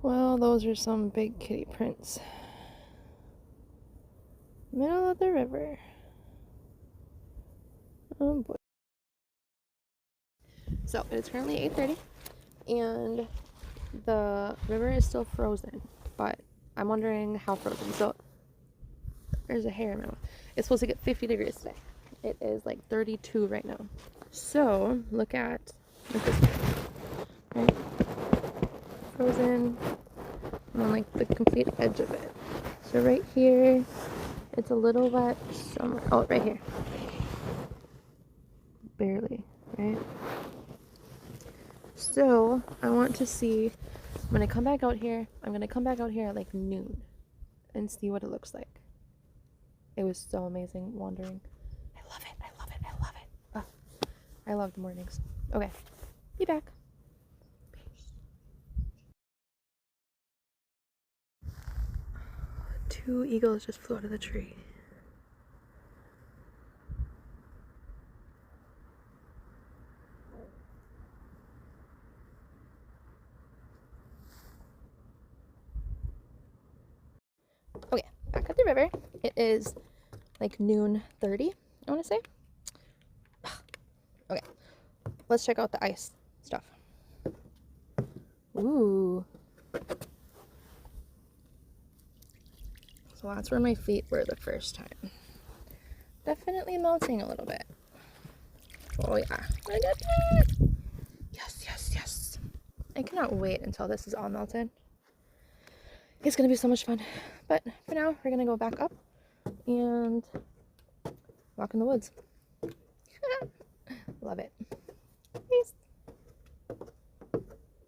Well, those are some big kitty prints. Middle of the river. Oh boy. So it's currently 8:30 and the river is still frozen, but I'm wondering how frozen. So there's a hair in my mouth. It's supposed to get 50 degrees today. It is like 32 right now. So look at this one, right? Frozen, and then like the complete edge of it. So right here, it's a little wet somewhere. Oh, right here. Barely, right? So I want to see, when I come back out here, I'm going to come back out here at like noon and see what it looks like. It was so amazing wandering. I love it. I love it. I love it. Oh, I love the mornings. Okay, be back. Peace. Two eagles just flew out of the tree. Okay, back at the river. It is like noon 30, I want to say. Okay, let's check out the ice stuff. Ooh. So that's where my feet were the first time. Definitely melting a little bit. Oh yeah, look at that! Yes, yes, yes. I cannot wait until this is all melted. It's gonna be so much fun. But for now, we're gonna go back up and walk in the woods. Love it. Peace.